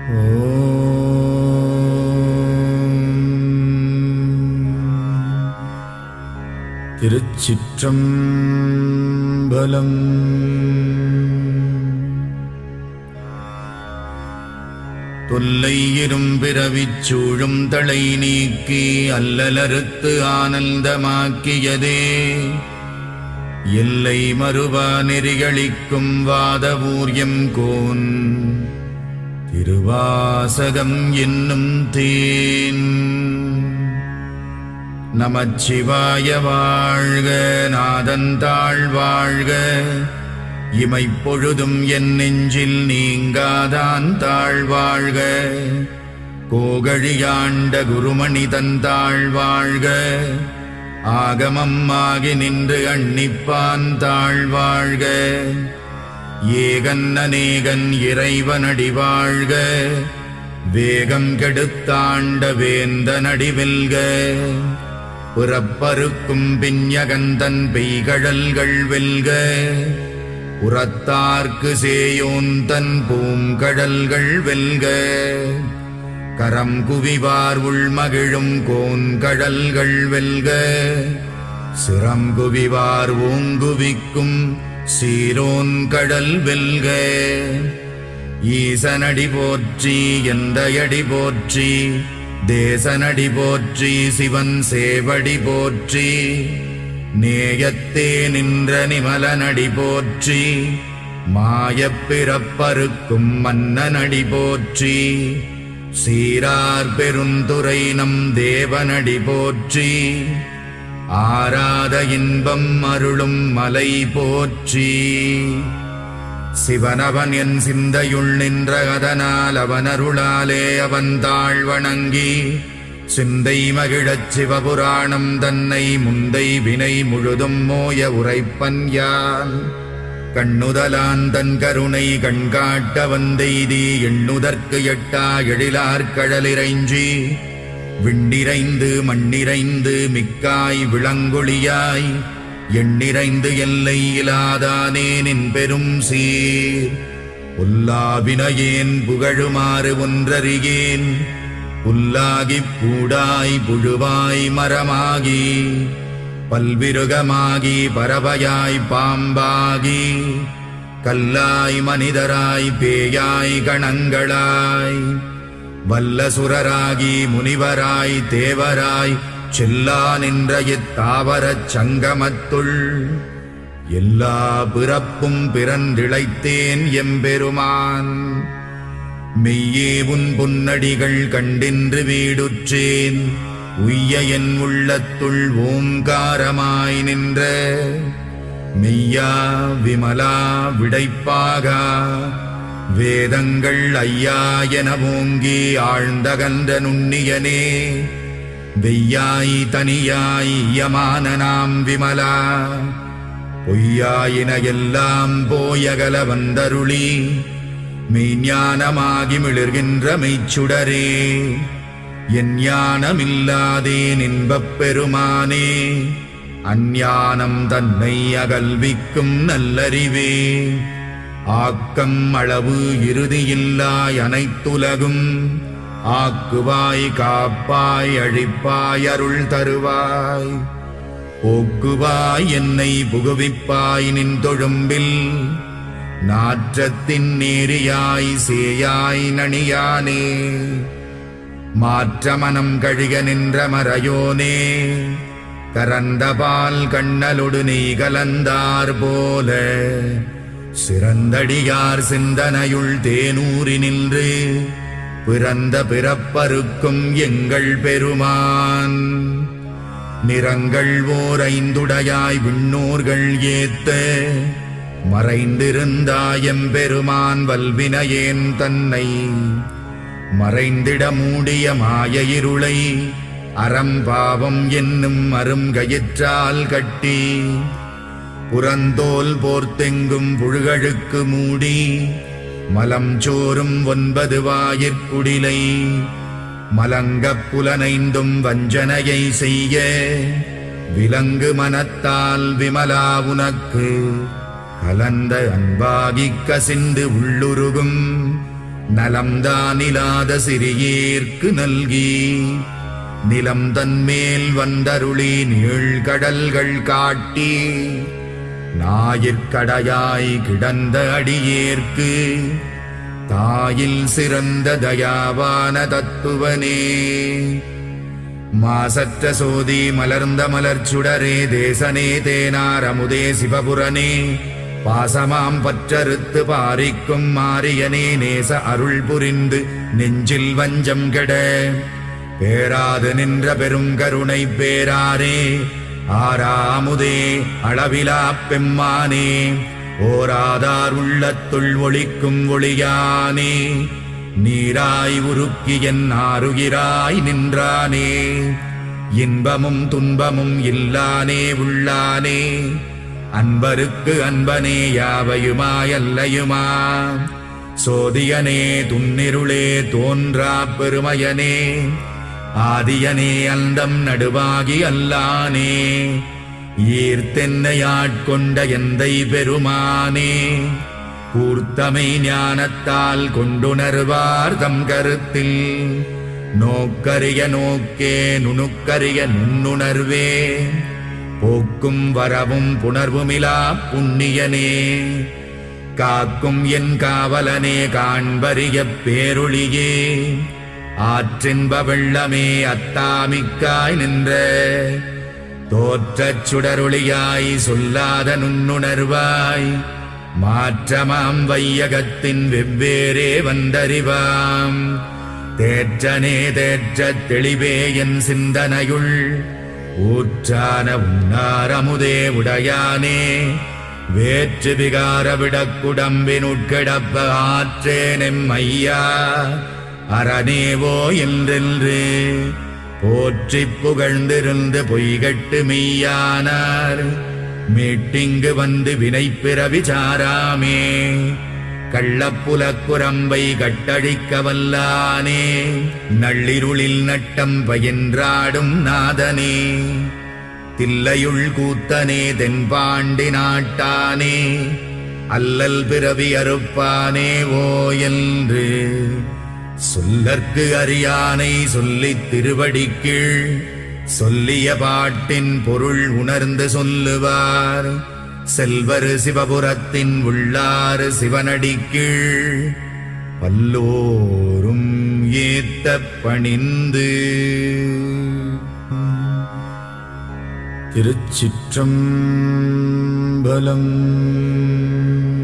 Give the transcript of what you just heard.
திருச்சிற்றம்பலம். தொல்லை இரும்பிறவிச் சூழும் தளை நீக்கி அல்லலறுத்து ஆனந்தமாக்கியதே எல்லை மறுவா நெறிகளிக்கும் வாதவூர்யம் கோன் திருவாசகம் என்னும் தேன். நமச்சிவாய வாழ்க, நாதந்தாள் வாழ்க, இமைப்பொழுதும் என் நெஞ்சில் நீங்காதான் தாழ்வாழ்க. கோகழியாண்ட குருமணி தந்தாள் வாழ்க, ஆகமம் ஆகி நின்று அன்னிப்பான் தாழ்வாழ்க. ஏகன் அநேகன் இறைவனடி வாழ்க, வேகம் கெடுத்தாண்ட வேந்தனடி வெல்க. புறப்பருக்கும் பிஞகந்தன் பெய்கழல்கள் வெல்க, உரத்தார்க்கு சேயோன் தன் பூங்கடல்கள் வெல்க. கரம் குவிவார் உள்மகிழும் கோன்கடல்கள் வெல்க, சிரம் குவிவார் ஓங்குவிக்கும் சீரோன் கடல் வெல்க. ஈசனடி போற்றி, எந்தையடி போற்றி, தேசனடி போற்றி, சிவன் சேவடி போற்றி. நேயத்தே நின்ற நிமலனடி போற்றி, மாயப் பிறப்பறுக்கும் மன்னனடி போற்றி. சீரார் பெருந்துரை நம் தேவனடி போற்றி, ஆராத இன்பம் அருளும் மலை போற்றி. சிவனவன் என் சிந்தையுள் நின்ற அதனால் அவனருளாலே அவன் தாழ் வணங்கி சிந்தை மகிழச் சிவபுராணம் தன்னை முந்தை வினை முழுதும் மோய உரைப்பன் யான். கண்ணுதலான் தன் கருணை கண்காட்ட வந்தெய்தி எண்ணுதற்கு எட்டா எழிலார்கடலிறைஞ்சி விண்டிரைந்து மண்ணிறைந்து மிக்காய் விளங்கொழியாய் எண்ணிறைந்து எல்லை இலாதானே நின் பெரும் சீர். புல்லாவினையேன் புகழுமாறு ஒன்றறியேன், புல்லாகிப் பூடாய் புழுவாய் மரமாகி பல்விருகமாகி பறவையாய் பாம்பாகி கல்லாய் மனிதராய் பேயாய் கணங்களாய் வல்லசுரராகி முனிவராய் தேவராய் செல்லா நின்ற இத்தாவரச் சங்கமத்துள் எல்லா பிறப்பும் பிறந்திழைத்தேன் எம்பெருமான். மெய்யே உன் பொன்னடிகள் கண்டின்று வீடுற்றேன், உய்ய என் உள்ளத்துள் ஓங்காரமாய் நின்ற மெய்யா விமலா விடைப்பாகா வேதங்கள் ஐயா என ஓங்கி ஆழ்ந்தகன்ற நுண்ணியனே. வெய்யாய் தனியாய் யமான நாம் விமலா, பொய்யாயின எல்லாம் போயகல வந்தருளி மெய்ஞானமாகி மிளிர்கின்ற மெய்ச்சுடரே. என் ஞானமில்லாதேன் இன்பப் பெருமானே, அஞ்ஞானம் தன்னை அகல்விக்கும் நல்லறிவே. ஆக்கம் அளவு இறுதியில்லாய் அனைத்துலகும் ஆக்குவாய் காப்பாய் அழிப்பாய் அருள் தருவாய். போக்குவாய் என்னை புகுவிப்பாய் நின் தொழும்பில், நாற்றத்தின் நேரியாய் சேயாய் நணியானே. மாற்றமனம் கழிக நின்ற மறையோனே, கரந்தபால் கண்ணலொடு நெய் கலந்தார் போல சிறந்தடியார் சிந்தனையுள் தேனூறி நின்று பிறந்த பிறப்பருக்கும் எங்கள் பெருமான். நிறங்கள் ஓர் ஐந்துடையாய் விண்ணோர்கள் ஏத்த மறைந்திருந்தாயம் பெருமான் வல்வினையேன் தன்னை மறைந்திட மூடிய மாய இருளை அறம்பாவம் என்னும் அருங்கயிற்றால் கட்டி புறந்தோல் போர்த்தெங்கும் புழுகழுக்கு மூடி மலம் சோறும் 9 வாயிற்குடிலை மலங்கப் புலனைந்தும் வஞ்சனையை செய்ய விலங்கு மனத்தால் விமலா உனக்கு கலந்த அன்பாகிக் கசிந்து உள்ளுருகும் நலம்தானிலாத சிறியேற்கு நல்கி நிலம் தன்மேல் வந்தருளி நீழ்கடல்கள் காட்டி ஞாயிற்கடையாய் கிடந்த அடியேற்கு தாயில் சிறந்த தயாவான தத்துவனே. மாசற்ற சோதி மலர்ந்த மலர்ச்சுடரே தேசனே தேனார் அமுதே சிவபுரனே பாசமாம் பற்றறுத்து பாரிக்கும் மாரியனே நேச அருள் புரிந்து நெஞ்சில் வஞ்சம் கெட பேராது நின்ற பெருங்கருணை பேராரே ஆராமுதே அளவிலா பெம்மானே ஓராதார் உள்ளத்துள் ஒளிக்கும் ஒளியானே நீராய் உருக்கி என் ஆருயிராய் நின்றானே இன்பமும் துன்பமும் இல்லானே உள்ளானே அன்பருக்கு அன்பனே யாவையுமாயல்லையுமா சோதியனே துன்னிருளே தோன்றா பெருமையனே ஆதியனே அந்தம் நடுவாகி அல்லானே ஈர்த்தென்னையாட்கொண்ட எந்தை பெருமானே கூர்த்தமை ஞானத்தால் கொண்டுணர்வார் தம் கருத்தில் நோக்கரிய நோக்கே நுணுக்கரிய நுண்ணுணர்வே போக்கும் வரவும் புணர்வுமிலா புண்ணியனே காக்கும் என் காவலனே காண்பரிய பேரொளியே ஆற்றின்ப வெள்ளமே அத்தாமிக்காய் நின்ற தோற்றச் சுடரொளியாய் சொல்லாத நுண்ணுணர்வாய் மாற்றமாம் வையகத்தின் வெவ்வேறே வந்தறிவாம் தேற்றனே தேற்றத் தெளிவே என் சிந்தனையுள் ஊற்றான உன்னாரமுதே உடையானே வேற்று விகார விடக்குடம்பின் உட்கிடப்ப ஆற்றேனெம் ஐயா அரணேவோ என்றென்று போற்றிப் புகழ்ந்திருந்து பொய்கட்டு மெய்யானார் மீட்டிங்கு வந்து வினை பிறவி சாராமே கள்ளப்புலக்குரம்பை கட்டழிக்க வல்லானே நள்ளிருளில் நட்டம் பயின்றாடும் நாதனே தில்லையுள் கூத்தனே தென்பாண்டி நாட்டானே அல்லல் பிறவி அறுப்பானே ஓ என்று சொல்லற்கு அறியானை சொல்லித் திருவடிக்கீழ் சொல்லிய பாட்டின் பொருள் உணர்ந்து சொல்லுவார் செல்வர் சிவபுரத்தின் உள்ளாறு சிவனடிக்கீழ் பல்லோரும் ஏத்த பணிந்து. திருச்சிற்றம்பலம்.